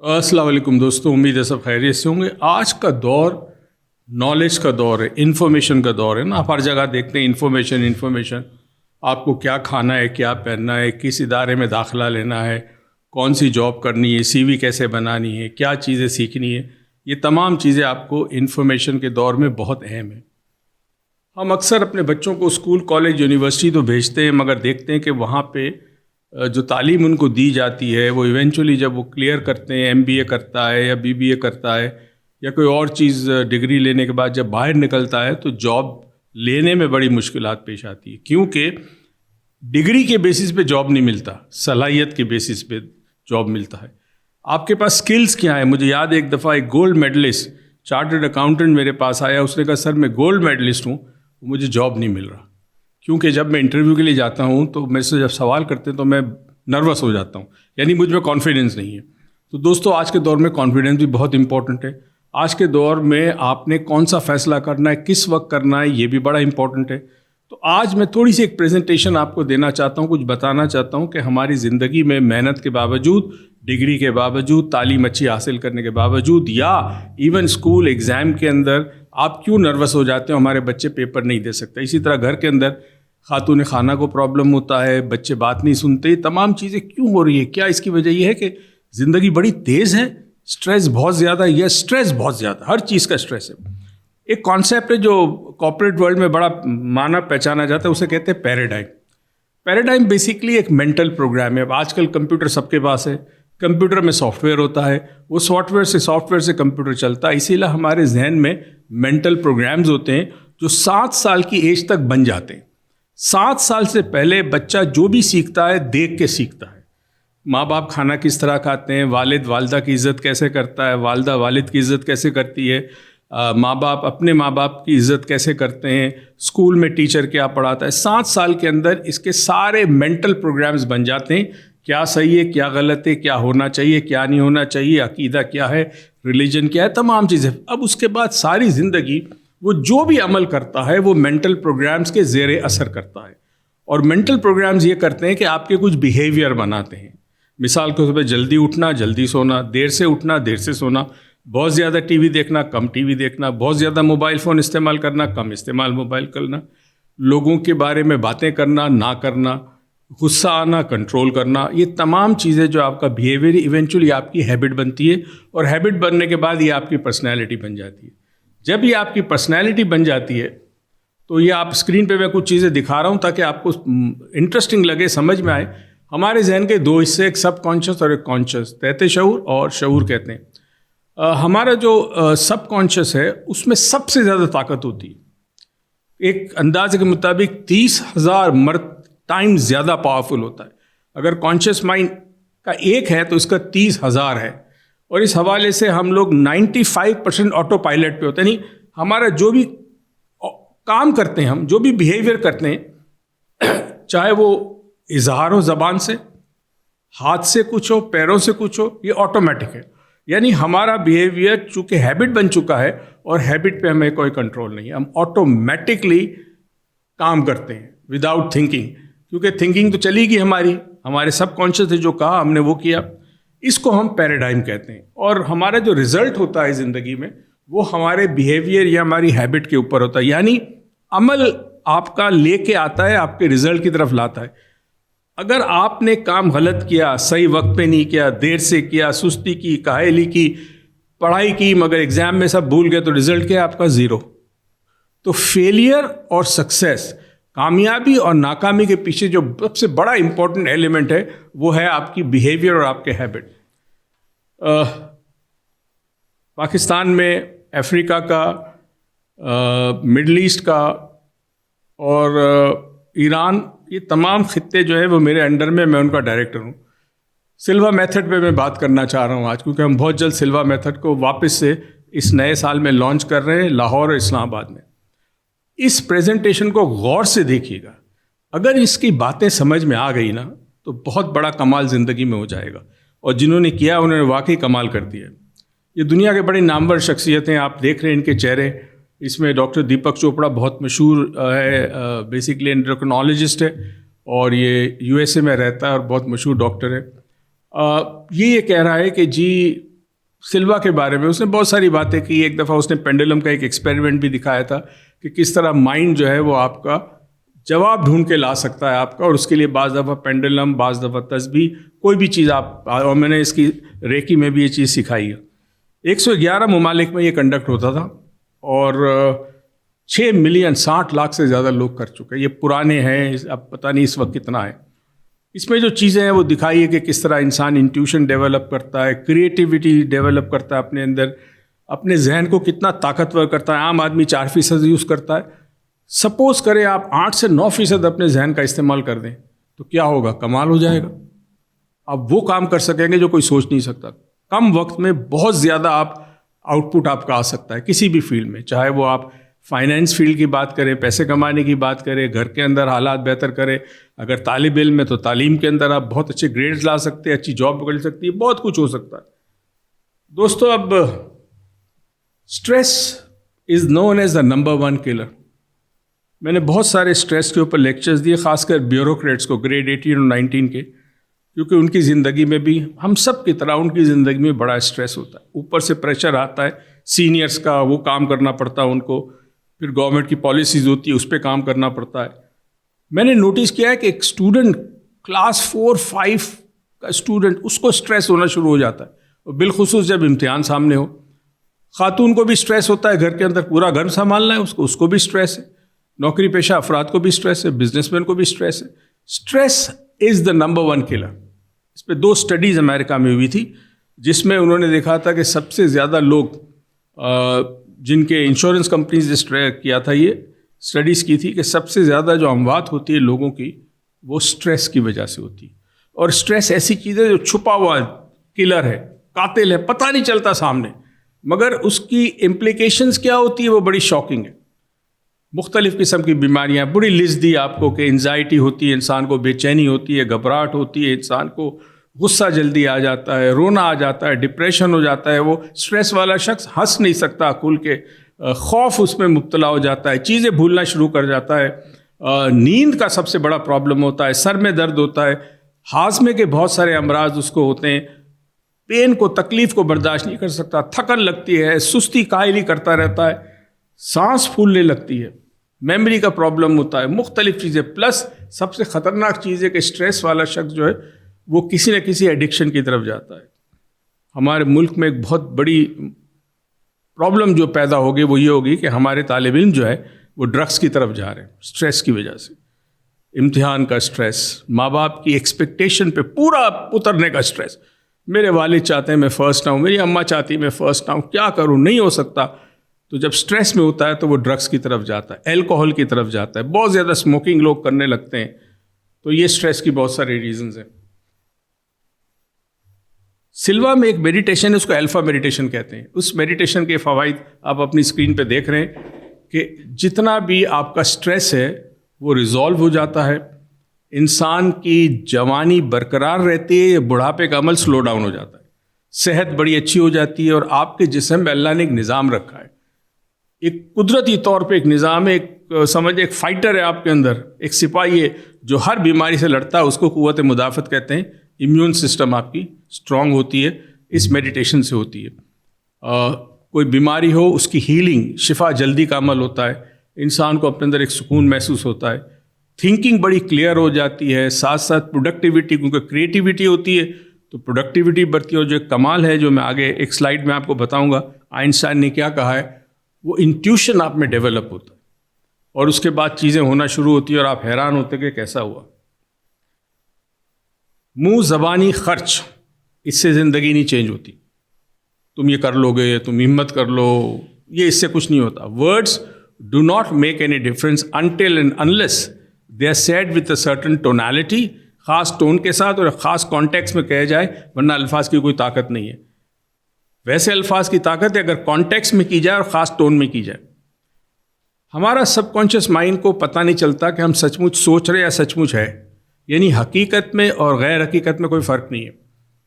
السلام علیکم دوستوں، امید ہے سب خیریت سے ہوں گے۔ آج کا دور نالج کا دور ہے، انفارمیشن کا دور ہے نا۔ آپ ہر جگہ دیکھتے ہیں انفارمیشن۔ آپ کو کیا کھانا ہے، کیا پہننا ہے، کس ادارے میں داخلہ لینا ہے، کون سی جاب کرنی ہے، سی وی کیسے بنانی ہے، کیا چیزیں سیکھنی ہے، یہ تمام چیزیں آپ کو انفارمیشن کے دور میں بہت اہم ہیں۔ ہم اکثر اپنے بچوں کو اسکول، کالج، یونیورسٹی تو بھیجتے ہیں، مگر دیکھتے ہیں کہ وہاں پہ جو تعلیم ان کو دی جاتی ہے وہ ایونچولی جب وہ کلیئر کرتے ہیں، MBA کرتا ہے یا BBA کرتا ہے یا کوئی اور چیز ڈگری لینے کے بعد جب باہر نکلتا ہے تو جاب لینے میں بڑی مشکلات پیش آتی ہے، کیونکہ ڈگری کے بیسس پہ جاب نہیں ملتا، صلاحیت کے بیسس پہ جاب ملتا ہے۔ آپ کے پاس سکلز کیا ہیں؟ مجھے یاد ہے ایک دفعہ ایک گولڈ میڈلسٹ چارٹرڈ اکاؤنٹنٹ میرے پاس آیا، اس نے کہا سر میں گولڈ میڈلسٹ ہوں، مجھے جاب نہیں مل رہا، کیونکہ جب میں انٹرویو کے لیے جاتا ہوں تو میرے سے جب سوال کرتے ہیں تو میں نروس ہو جاتا ہوں، یعنی مجھ میں کانفیڈنس نہیں ہے۔ تو دوستو آج کے دور میں کانفیڈنس بھی بہت امپورٹنٹ ہے۔ آج کے دور میں آپ نے کون سا فیصلہ کرنا ہے، کس وقت کرنا ہے، یہ بھی بڑا امپورٹنٹ ہے۔ تو آج میں تھوڑی سی ایک پریزنٹیشن آپ کو دینا چاہتا ہوں، کچھ بتانا چاہتا ہوں کہ ہماری زندگی میں محنت کے باوجود، ڈگری کے باوجود، تعلیم اچھی حاصل کرنے کے باوجود، یا ایون اسکول ایگزام کے اندر آپ کیوں نروس ہو جاتے ہو، ہمارے بچے پیپر نہیں دے سکتے۔ اسی طرح گھر کے اندر خاتون خانہ کو پرابلم ہوتا ہے، بچے بات نہیں سنتے، یہ تمام چیزیں کیوں ہو رہی ہے؟ کیا اس کی وجہ یہ ہے کہ زندگی بڑی تیز ہے، سٹریس بہت زیادہ ہے، یا سٹریس بہت زیادہ، ہر چیز کا سٹریس ہے۔ ایک کانسیپٹ ہے جو کارپوریٹ ورلڈ میں بڑا مانا پہچانا جاتا ہے، اسے کہتے ہیں پیراڈائم۔ پیراڈائم بیسیکلی ایک مینٹل پروگرام ہے۔ اب آج کل کمپیوٹر سب کے پاس ہے، کمپیوٹر میں سافٹ ویئر ہوتا ہے، وہ سافٹ ویئر سے کمپیوٹر چلتا ہے، اسی لیے ہمارے ذہن میں مینٹل پروگرامز ہوتے ہیں جو 7 سال کی ایج تک بن جاتے ہیں۔ 7 سال سے پہلے بچہ جو بھی سیکھتا ہے دیکھ کے سیکھتا ہے۔ ماں باپ کھانا کس طرح کھاتے ہیں، والد والدہ کی عزت کیسے کرتا ہے، والدہ والد کی عزت کیسے کرتی ہے، ماں باپ اپنے ماں باپ کی عزت کیسے کرتے ہیں، اسکول میں ٹیچر کیا پڑھاتا ہے، 7 سال کے اندر اس کے سارے مینٹل پروگرامز بن جاتے ہیں۔ کیا صحیح ہے، کیا غلط ہے، کیا ہونا چاہیے، کیا نہیں ہونا چاہیے، عقیدہ کیا ہے، ریلیجن کیا ہے، تمام چیزیں۔ اب اس کے بعد ساری زندگی وہ جو بھی عمل کرتا ہے وہ مینٹل پروگرامز کے زیر اثر کرتا ہے، اور مینٹل پروگرامز یہ کرتے ہیں کہ آپ کے کچھ بیہیویئر بناتے ہیں۔ مثال کے طور پہ جلدی اٹھنا، جلدی سونا، دیر سے اٹھنا، دیر سے سونا، بہت زیادہ ٹی وی دیکھنا، کم ٹی وی دیکھنا، بہت زیادہ موبائل فون استعمال کرنا، کم استعمال موبائل کرنا، لوگوں کے بارے میں باتیں کرنا، نہ کرنا، غصہ آنا، کنٹرول کرنا، یہ تمام چیزیں جو آپ کا بیہیویئر ایونچولی آپ کی ہیبٹ بنتی ہے، اور ہیبٹ بننے کے بعد یہ آپ کی پرسنالٹی بن جاتی ہے۔ جب یہ آپ کی پرسنالٹی بن جاتی ہے تو یہ آپ اسکرین پہ میں کچھ چیزیں دکھا رہا ہوں تاکہ آپ کو انٹرسٹنگ لگے، سمجھ میں آئے۔ ہمارے ذہن کے 2 حصے، ایک سب کانشیس اور ایک کانشیس، تحت شعور اور شعور کہتے ہیں۔ ہمارا جو سب کانشیس ہے اس میں سب سے زیادہ طاقت ہوتی ہے، ایک اندازے کے مطابق 30,000 ٹائم زیادہ پاورفل ہوتا ہے۔ اگر کانشیس مائنڈ کا 1 ہے تو اس کا 30,000 ہے، اور اس حوالے سے ہم لوگ 95% آٹو پائلٹ پہ ہوتے ہیں، یعنی ہمارا جو بھی کام کرتے ہیں، ہم جو بھی بیہیویئر کرتے ہیں، چاہے وہ اظہار ہو زبان سے، ہاتھ سے کچھ ہو، پیروں سے کچھ ہو، یہ آٹومیٹک ہے۔ یعنی ہمارا بیہیویئر چونکہ ہیبٹ بن چکا ہے، اور ہیبٹ پہ ہمیں کوئی کنٹرول نہیں ہے، ہم آٹومیٹکلی کام کرتے ہیں وداؤٹ تھنکنگ، کیونکہ تھنکنگ تو چلی گئی ہمارے سب کانشیس نے جو کہا ہم نے وہ کیا۔ اس کو ہم پیراڈائم کہتے ہیں، اور ہمارا جو رزلٹ ہوتا ہے زندگی میں وہ ہمارے بیہیویئر یا ہماری ہیبٹ کے اوپر ہوتا ہے، یعنی عمل آپ کا لے کے آتا ہے، آپ کے رزلٹ کی طرف لاتا ہے۔ اگر آپ نے کام غلط کیا، صحیح وقت پہ نہیں کیا، دیر سے کیا، سستی کی، کاہلی کی، پڑھائی کی، مگر ایگزام میں سب بھول گئے، تو رزلٹ کیا ہے آپ کا؟ 0۔ تو فیلئر اور سکسیس، کامیابی اور ناکامی کے پیچھے جو سب سے بڑا امپورٹنٹ ایلیمنٹ ہے وہ ہے آپ کی بیہیویئر اور آپ کے ہیبٹ۔ پاکستان میں، افریقہ کا، مڈل ایسٹ کا اور ایران، یہ تمام خطے جو ہے وہ میرے انڈر میں ان کا ڈائریکٹر ہوں۔ سلوا میتھڈ پہ میں بات کرنا چاہ رہا ہوں آج، کیونکہ ہم بہت جلد سلوا میتھڈ کو واپس سے اس نئے سال میں لانچ کر رہے ہیں لاہور اور اسلام آباد میں۔ اس پریزنٹیشن کو غور سے دیکھیے گا، اگر اس کی باتیں سمجھ میں آ گئی نا تو بہت بڑا کمال زندگی میں ہو جائے گا، اور جنہوں نے کیا انہوں نے واقعی کمال کر دیا۔ یہ دنیا کے بڑے نامور شخصیتیں آپ دیکھ رہے ہیں ان کے چہرے، اس میں ڈاکٹر دیپک چوپڑا بہت مشہور ہے، بیسیکلی انڈوکرینالوجسٹ ہے، اور یہ USA میں رہتا ہے اور بہت مشہور ڈاکٹر ہے۔ یہ کہہ رہا ہے کہ جی سلوا کے بارے میں اس نے بہت ساری باتیں کی. ایک دفعہ اس نے پینڈولم کا ایک ایکسپیریمنٹ بھی دکھایا تھا کہ کس طرح مائنڈ جو ہے وہ آپ کا جواب ڈھونڈ کے لا سکتا ہے آپ کا, اور اس کے لیے بعض دفعہ پینڈولم, بعض دفعہ تسبیح, کوئی بھی چیز آپ, اور میں نے اس کی ریکی میں بھی یہ چیز سکھائی ہے. 111 ممالک میں یہ کنڈکٹ ہوتا تھا اور 6 ملین 60 لاکھ سے زیادہ لوگ کر چکے. یہ پرانے ہیں, اب پتہ نہیں اس وقت کتنا ہے. اس میں جو چیزیں ہیں وہ دکھائی ہے کہ کس طرح انسان انٹیوشن ڈیولپ کرتا ہے, کریٹیوٹی ڈیولپ کرتا ہے اپنے اندر, اپنے ذہن کو کتنا طاقتور کرتا ہے. عام آدمی 4% یوز کرتا ہے. سپوز کریں آپ 8 سے 9% اپنے ذہن کا استعمال کر دیں تو کیا ہوگا, کمال ہو جائے گا. آپ وہ کام کر سکیں گے جو کوئی سوچ نہیں سکتا. کم وقت میں بہت زیادہ آؤٹ پٹ آپ کا آ سکتا ہے کسی بھی فیلڈ میں, چاہے وہ آپ فائنینس فیلڈ کی بات کریں, پیسے کمانے کی بات کریں, گھر کے اندر حالات بہتر کریں. اگر طالب علم ہے تو تعلیم کے اندر آپ بہت اچھے گریڈز لا سکتے ہیں, اچھی جاب پکڑ سکتی ہے, بہت کچھ ہو سکتا ہے. دوستو, اب stress is known as the number 1 killer. میں نے بہت سارے اسٹریس کے اوپر لیکچرز دیے, خاص کر بیوروکریٹس کو, گریڈ 18 اور 19 کے, کیونکہ ان کی زندگی میں بھی ہم سب کی طرح ان کی زندگی میں بڑا اسٹریس ہوتا ہے. اوپر سے پریشر آتا ہے سینئرس کا, وہ کام کرنا پڑتا ہے ان کو, پھر گورنمنٹ کی پالیسیز ہوتی ہے اس پہ کام کرنا پڑتا ہے. میں نے نوٹس کیا ہے کہ ایک اسٹوڈنٹ کلاس 4-5 کا اسٹوڈنٹ, اس کو اسٹریس ہونا شروع ہو جاتا ہے, اور بالخصوص جب امتحان سامنے ہو. خاتون کو بھی اسٹریس ہوتا ہے, گھر کے اندر پورا گھر سنبھالنا ہے اس کو بھی اسٹریس ہے. نوکری پیشہ افراد کو بھی اسٹریس ہے, بزنس مین کو بھی اسٹریس ہے. Stress is the number 1 killer. اس پہ 2 اسٹڈیز امریکہ میں ہوئی تھی جس میں انہوں نے دیکھا تھا کہ سب سے زیادہ لوگ جن کے انشورنس کمپنیز نے کیا تھا, یہ اسٹڈیز کی تھی کہ سب سے زیادہ جو اموات ہوتی ہے لوگوں کی وہ اسٹریس کی وجہ سے ہوتی ہے. اور اسٹریس ایسی چیز ہے جو چھپا ہوا کلر ہے, قاتل ہے, پتہ نہیں چلتا سامنے, مگر اس کی امپلیکیشنز کیا ہوتی ہے وہ بڑی شاکنگ ہے. مختلف قسم کی بیماریاں, بڑی لسٹ دی آپ کو کہ انزائٹی ہوتی ہے, انسان کو بے چینی ہوتی ہے, گھبراہٹ ہوتی ہے, انسان کو غصہ جلدی آ جاتا ہے, رونا آ جاتا ہے, ڈپریشن ہو جاتا ہے. وہ اسٹریس والا شخص ہنس نہیں سکتا کھل کے, خوف اس میں مبتلا ہو جاتا ہے, چیزیں بھولنا شروع کر جاتا ہے. نیند کا سب سے بڑا پرابلم ہوتا ہے, سر میں درد ہوتا ہے, ہاضمے کے بہت سارے امراض اس کو ہوتے ہیں, پین کو, تکلیف کو برداشت نہیں کر سکتا, تھکن لگتی ہے, سستی کاہلی کرتا رہتا ہے, سانس پھولنے لگتی ہے, میموری کا پرابلم ہوتا ہے, مختلف چیزیں. پلس سب سے خطرناک چیز ہے کہ اسٹریس والا شخص جو ہے وہ کسی نہ کسی ایڈکشن کی طرف جاتا ہے. ہمارے ملک میں ایک بہت بڑی پرابلم جو پیدا ہوگی وہ یہ ہوگی کہ ہمارے طالب علم جو ہے وہ ڈرگس کی طرف جا رہے ہیں اسٹریس کی وجہ سے. امتحان کا اسٹریس, ماں باپ کی ایکسپیکٹیشن پہ پورا اترنے کا اسٹریس. میرے والد چاہتے ہیں میں فرسٹ آؤں, میری اماں چاہتی ہے میں فرسٹ آؤں, کیا کروں, نہیں ہو سکتا. تو جب اسٹریس میں ہوتا ہے تو وہ ڈرگس کی طرف جاتا ہے, الکوہل کی طرف جاتا ہے, بہت زیادہ اسموکنگ لوگ کرنے لگتے ہیں. تو یہ اسٹریس کی بہت سارے ریزنز ہیں. سلوا میں ایک میڈیٹیشن ہے, اس کو الفا میڈیٹیشن کہتے ہیں. اس میڈیٹیشن کے فوائد آپ اپنی اسکرین پہ دیکھ رہے ہیں کہ جتنا بھی آپ کا اسٹریس ہے وہ ریزالو ہو جاتا ہے, انسان کی جوانی برقرار رہتی ہے, بڑھاپے کا عمل سلو ڈاؤن ہو جاتا ہے, صحت بڑی اچھی ہو جاتی ہے, اور آپ کے جسم میں اللہ نے ایک نظام رکھا ہے, ایک قدرتی طور پہ ایک نظام ہے. ایک سمجھ, ایک فائٹر ہے آپ کے اندر, ایک سپاہی ہے جو ہر بیماری سے لڑتا ہے, اس کو قوت مدافعت کہتے ہیں. امیون سسٹم آپ کی اسٹرانگ ہوتی ہے, اس میڈیٹیشن سے ہوتی ہے. کوئی بیماری ہو اس کی ہیلنگ, شفا جلدی کا عمل ہوتا ہے, انسان کو اپنے اندر ایک سکون محسوس ہوتا ہے, تھنکنگ بڑی کلیئر ہو جاتی ہے, ساتھ ساتھ پروڈکٹیوٹی, کیونکہ کریٹیوٹی ہوتی ہے تو پروڈکٹیوٹی بڑھتی ہے. اور جو ایک کمال ہے جو میں آگے ایک سلائیڈ میں آپ کو بتاؤں گا آئنسٹائن نے کیا کہا ہے, وہ انٹیوشن آپ میں ڈیولپ ہوتا ہے, اور اس کے بعد چیزیں ہونا شروع ہوتی ہیں اور آپ حیران ہوتے کہ کیسا ہوا. منہ زبانی خرچ, اس سے زندگی نہیں چینج ہوتی. تم یہ کر لو گے, تم ہمت کر لو, یہ اس سے کچھ نہیں ہوتا. Words do not make any difference until and unless they are said with a certain tonality, خاص ٹون کے ساتھ اور خاص کانٹیکس میں کہے جائے, ورنہ الفاظ کی کوئی طاقت نہیں ہے. ویسے الفاظ کی طاقت ہے اگر کانٹیکس میں کی جائے اور خاص ٹون میں کی جائے. ہمارا سب کانشیس مائنڈ کو پتہ نہیں چلتا کہ ہم سچ مچ سوچ رہے یا سچ مچ ہے, یعنی حقیقت میں اور غیر حقیقت میں کوئی فرق نہیں ہے.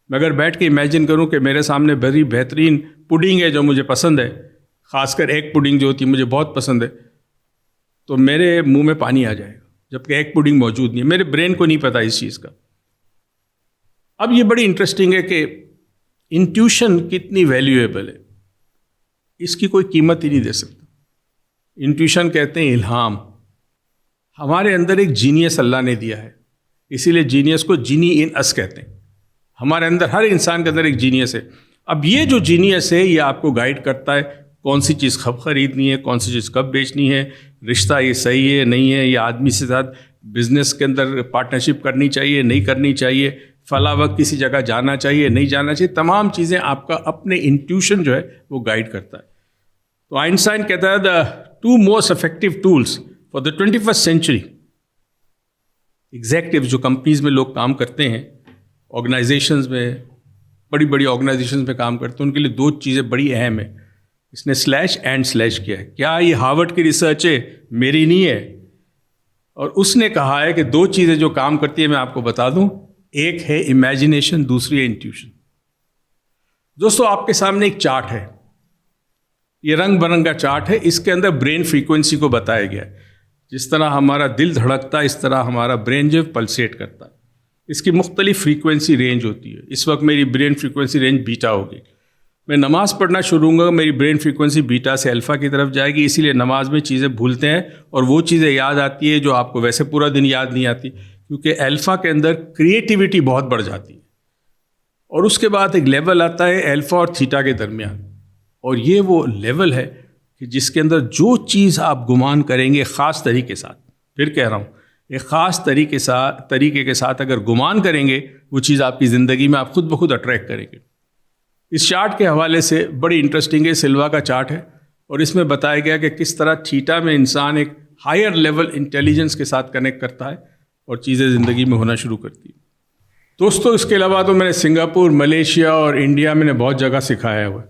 میں اگر بیٹھ کے امیجن کروں کہ میرے سامنے بڑی بہترین پڈنگ ہے جو مجھے پسند ہے, خاص کر ایگ پڈنگ جو ہوتی ہے مجھے بہت پسند ہے, تو میرے منہ میں پانی آ جائے گا, جبکہ ایگ پڈنگ موجود نہیں ہے. میرے برین کو نہیں پتا اس چیز کا. اب یہ بڑی انٹرسٹنگ ہے کہ انٹیوشن کتنی ویلیویبل ہے، اس کی کوئی قیمت ہی نہیں دے سکتا. انٹیوشن کہتے ہیں الہام. ہمارے اندر ایک جینیس اللہ نے دیا ہے، اسی لیے جینیس کو جینی ان اس کہتے ہیں. ہمارے اندر ہر انسان کے اندر ایک جینیس ہے. اب یہ جو جینیس ہے یہ آپ کو گائیڈ کرتا ہے کون سی چیز کب خریدنی ہے، کون سی چیز کب بیچنی ہے، رشتہ یہ صحیح ہے نہیں ہے، یہ آدمی سے ساتھ بزنس کے اندر پارٹنرشپ کرنی چاہیے نہیں کرنی چاہیے، فلاں وقت کسی جگہ جانا چاہیے نہیں جانا چاہیے. تمام چیزیں آپ کا اپنے انٹیوشن جو ہے وہ گائیڈ کرتا ہے. تو آئنسٹائن کہتا ہے دا 2 most effective tools for the 21st century. Executive جو کمپنیز میں لوگ کام کرتے ہیں، آرگنائزیشنز میں، بڑی بڑی آرگنائزیشنز میں کام کرتے ہیں، ان کے لیے 2 چیزیں بڑی اہم ہیں. اس نے // کیا ہے. کیا یہ ہارورڈ کی ریسرچ ہے؟ میری نہیں ہے. اور اس نے کہا ہے کہ 2 چیزیں جو کام کرتی ہیں میں آپ کو بتا دوں، ایک ہے امیجنیشن، دوسری ہے انٹیوشن. دوستو آپ کے سامنے ایک چارٹ ہے، یہ رنگ برنگا چارٹ ہے. اس کے اندر برین فریکوینسی کو بتایا گیا ہے. جس طرح ہمارا دل دھڑکتا ہے اس طرح ہمارا برین جو پلسیٹ کرتا ہے. اس کی مختلف فریکوینسی رینج ہوتی ہے. اس وقت میری برین فریکوینسی رینج بیٹا ہوگی. میں نماز پڑھنا شروع ہوں گا، میری برین فریکوینسی بیٹا سے الفا کی طرف جائے گی. اسی لیے نماز میں چیزیں بھولتے ہیں اور وہ چیزیں یاد آتی ہے جو آپ کو ویسے پورا دن یاد نہیں آتی، کیونکہ الفا کے اندر کریٹیوٹی بہت بڑھ جاتی ہے. اور اس کے بعد ایک لیول آتا ہے الفا اور تھیٹا کے درمیان، اور یہ وہ لیول ہے کہ جس کے اندر جو چیز آپ گمان کریں گے خاص طریقے ساتھ، پھر کہہ رہا ہوں ایک خاص طریقے کے ساتھ اگر گمان کریں گے، وہ چیز آپ کی زندگی میں آپ خود بخود اٹریکٹ کریں گے. اس چارٹ کے حوالے سے بڑی انٹرسٹنگ ہے، سلوا کا چارٹ ہے، اور اس میں بتایا گیا کہ کس طرح تھیٹا میں انسان ایک ہائر لیول انٹیلیجنس کے ساتھ کنیکٹ کرتا ہے اور چیزیں زندگی میں ہونا شروع کرتی ہیں. دوستو اس کے علاوہ تو میں نے سنگاپور، ملیشیا اور انڈیا میں نے بہت جگہ سکھایا ہوا ہے.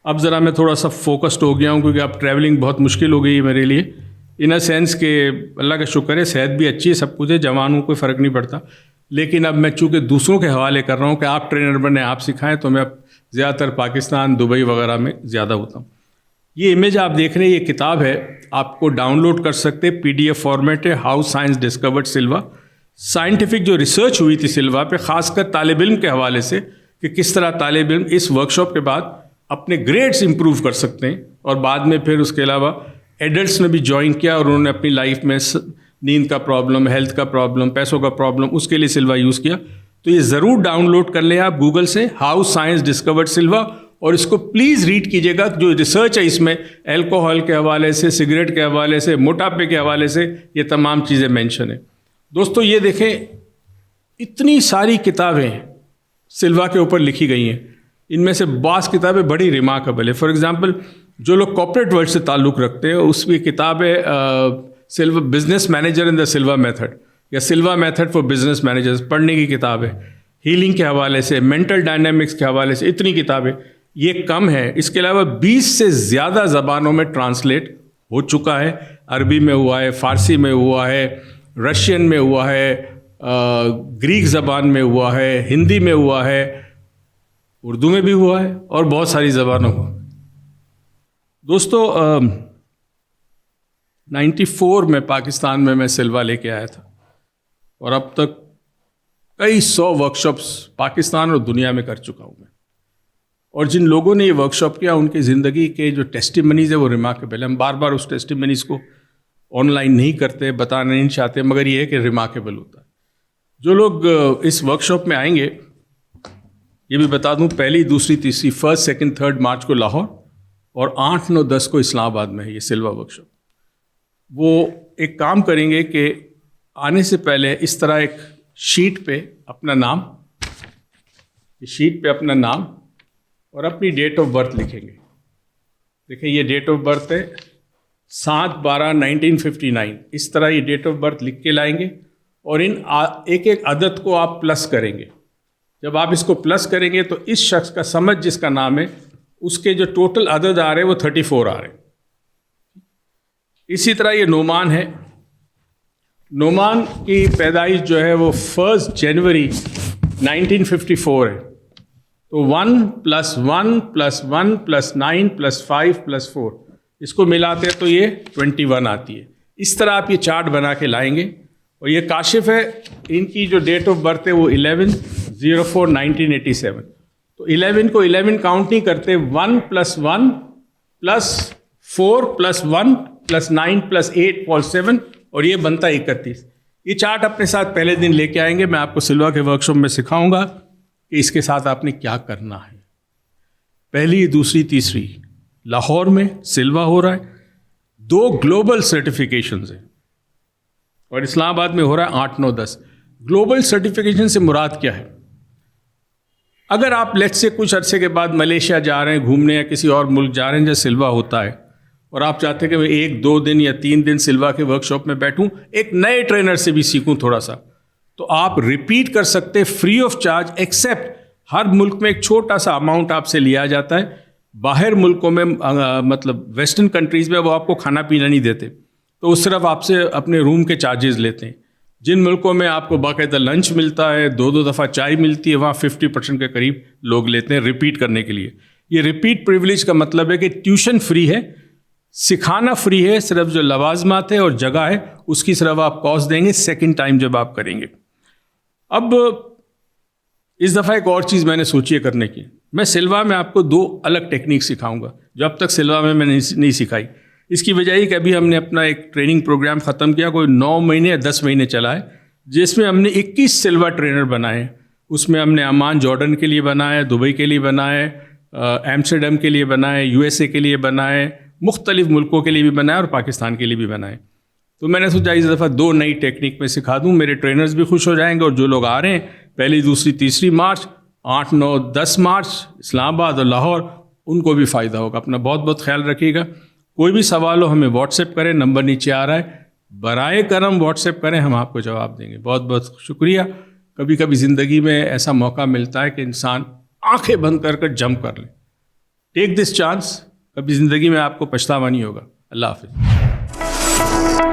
اب ذرا میں تھوڑا سا فوکسڈ ہو گیا ہوں کیونکہ اب ٹریولنگ بہت مشکل ہو گئی ہے میرے لیے، ان اے سینس کہ اللہ کا شکر ہے صحت بھی اچھی ہے، سب کچھ ہے، جوانوں کوئی فرق نہیں پڑتا. لیکن اب میں چونکہ دوسروں کے حوالے کر رہا ہوں کہ آپ ٹرینر بنے، آپ سکھائیں، تو میں اب زیادہ تر پاکستان، دبئی وغیرہ میں زیادہ ہوتا ہوں. یہ امیج آپ دیکھ رہے ہیں، یہ کتاب ہے، آپ کو ڈاؤن لوڈ کر سکتے، PDF فارمیٹ ہے، ہاؤ سائنس ڈسکورڈ سلوا. سائنٹیفک جو ریسرچ ہوئی تھی سلوا پہ، خاص کر طالب علم کے حوالے سے، کہ کس طرح طالب علم اس ورکشاپ کے بعد اپنے گریڈز امپروو کر سکتے ہیں. اور بعد میں پھر اس کے علاوہ ایڈلٹس نے بھی جوائن کیا اور انہوں نے اپنی لائف میں نیند کا پرابلم، ہیلتھ کا پرابلم، پیسوں کا پرابلم، اس کے لیے سلوا یوز کیا. تو یہ ضرور ڈاؤن لوڈ کر لیں آپ گوگل سے، ہاؤ سائنس ڈسکورڈ سلوا، اور اس کو پلیز ریڈ کیجیے گا. جو ریسرچ ہے اس میں الکوہول کے حوالے سے، سگریٹ کے حوالے سے، موٹاپے کے حوالے سے، یہ تمام چیزیں مینشن ہیں. دوستو یہ دیکھیں، اتنی ساری کتابیں سلوا کے اوپر لکھی گئی ہیں. ان میں سے بعض کتابیں بڑی ریمارکیبل ہے. فار ایگزامپل جو لوگ کارپوریٹ ورلڈ سے تعلق رکھتے ہیں، اس کی کتاب ہے سلوا بزنس مینیجر ان دا سلوا میتھڈ، یا سلوا میتھڈ فار بزنس مینیجرز، پڑھنے کی کتاب ہے. ہیلنگ کے حوالے سے، مینٹل ڈائنامکس کے حوالے سے اتنی کتابیں، یہ کم ہے. اس کے علاوہ 20 سے زیادہ زبانوں میں ٹرانسلیٹ ہو چکا ہے. عربی میں ہوا ہے، فارسی میں ہوا ہے، رشین میں ہوا ہے، گریک زبان میں ہوا ہے، ہندی میں ہوا ہے، اردو میں بھی ہوا ہے، اور بہت ساری زبانوں کو. دوستو 94 میں پاکستان میں سلوا لے کے آیا تھا، اور اب تک کئی 100 ورکشاپس پاکستان اور دنیا میں کر چکا ہوں میں. اور جن لوگوں نے یہ ورکشاپ کیا، ان کی زندگی کے جو ٹیسٹیمنیز ہے وہ ریمارکیبل ہے. ہم بار بار اس ٹیسٹیمنیز کو آن لائن نہیں کرتے، بتانا نہیں چاہتے، مگر یہ ہے کہ ریمارکیبل ہوتا ہے. جو لوگ اس ورکشاپ میں آئیں گے، یہ بھی بتا دوں، 1، 2، 3، 1، 2، 3 مارچ کو لاہور، اور 8، 9، 10 کو اسلام آباد میں ہے یہ سلوا ورکشاپ. وہ ایک کام کریں گے کہ آنے سے پہلے اس طرح ایک شیٹ پہ اپنا نام، اور اپنی ڈیٹ آف برتھ لکھیں گے. دیکھیں یہ ڈیٹ آف برتھ ہے 7/12/1959. اس طرح یہ ڈیٹ آف برتھ لکھ کے لائیں گے، اور ان ایک ایک عدد کو آپ پلس کریں گے. جب آپ اس کو پلس کریں گے تو اس شخص کا سمجھ جس کا نام ہے، اس کے جو ٹوٹل عدد آ رہے ہیں وہ 34 آ رہے ہیں. اسی طرح یہ نعمان ہے. نعمان کی پیدائش جو ہے وہ 1 جنوری 1954 ہے. تو 1 + 1 + 1 + 9 + 5 + 4 اس کو ملاتے ہیں تو یہ 21 آتی ہے. اس طرح آپ یہ چارٹ بنا کے لائیں گے. اور یہ کاشف ہے، ان کی جو ڈیٹ آف برتھ ہے وہ 11/04/1987. تو تو 11 کو 11 کاؤنٹ نہیں کرتے, 1 + 1 + 4 + 1 + 9 + 8 = 7, اور یہ بنتا ہے 31. یہ چارٹ اپنے ساتھ پہلے دن لے کے آئیں گے, میں آپ کو سلوا کے ورکشاپ میں سکھاؤں گا کہ اس کے ساتھ آپ نے کیا کرنا ہے. پہلی, دوسری, تیسری لاہور میں سلوا ہو رہا ہے, 2 گلوبل سرٹیفکیشنز ہیں, اور اسلام آباد میں ہو رہا ہے 8, 9, 10. گلوبل سرٹیفکیشن سے مراد کیا ہے؟ اگر آپ لیٹ سے کچھ عرصے کے بعد ملیشیا جا رہے ہیں گھومنے یا کسی اور ملک جا رہے ہیں جہاں سلوا ہوتا ہے, اور آپ چاہتے ہیں کہ میں 1, 2 دن یا 3 دن سلوا کے ورکشاپ میں بیٹھوں, ایک نئے ٹرینر سے بھی سیکھوں تھوڑا سا, تو آپ ریپیٹ کر سکتے فری آف چارج, ایکسیپٹ ہر ملک میں ایک چھوٹا سا اماؤنٹ آپ سے لیا جاتا ہے. باہر ملکوں میں مطلب ویسٹرن کنٹریز میں وہ آپ کو کھانا پینا نہیں دیتے, تو وہ صرف آپ سے اپنے روم کے چارجز لیتے ہیں. جن ملکوں میں آپ کو باقاعدہ لنچ ملتا ہے, 2 دفعہ چائے ملتی ہے, وہاں 50% کے قریب لوگ لیتے ہیں ریپیٹ کرنے کے لیے. یہ ریپیٹ پریویلیج کا مطلب ہے کہ ٹیوشن فری ہے, سکھانا فری ہے, صرف جو لوازمات ہے اور جگہ ہے اس کی صرف آپ کاسٹ دیں گے سیکنڈ ٹائم جب آپ کریں گے. اب اس دفعہ ایک اور چیز میں نے سوچی ہے کرنے کی. میں سلوا میں آپ کو 2 الگ ٹیکنیک سکھاؤں گا جو اب تک سلوا میں نہیں سکھائی. اس کی وجہ یہ کہ ابھی ہم نے اپنا ایک ٹریننگ پروگرام ختم کیا, کوئی 9 مہینے یا 10 مہینے چلا ہے, جس میں ہم نے 21 سلوا ٹرینر بنائے. اس میں ہم نے عمان جارڈن کے لیے بنائے, دبئی کے لیے بنائے, ایمسٹرڈیم کے لیے بنائے, USA کے لیے بنائے, مختلف ملکوں کے لیے بھی بنائے اور پاکستان کے لیے بھی بنائے. تو میں نے سوچا اس دفعہ 2 نئی ٹیکنیک میں سکھا دوں, میرے ٹرینرز بھی خوش ہو جائیں گے, اور جو لوگ آ رہے ہیں 1, 2, 3 مارچ, 8, 9, 10 مارچ اسلام آباد اور لاہور, ان کو بھی فائدہ ہوگا. اپنا بہت بہت خیال رکھیے گا. کوئی بھی سوال ہو ہمیں واٹس ایپ کریں, نمبر نیچے آ رہا ہے, برائے کرم واٹس ایپ کریں, ہم آپ کو جواب دیں گے. بہت بہت شکریہ. کبھی کبھی زندگی میں ایسا موقع ملتا ہے کہ انسان آنکھیں بند کر جمپ کر لے. ٹیک دس چانس, کبھی زندگی میں آپ کو پچھتاوا نہیں ہوگا. اللہ حافظ.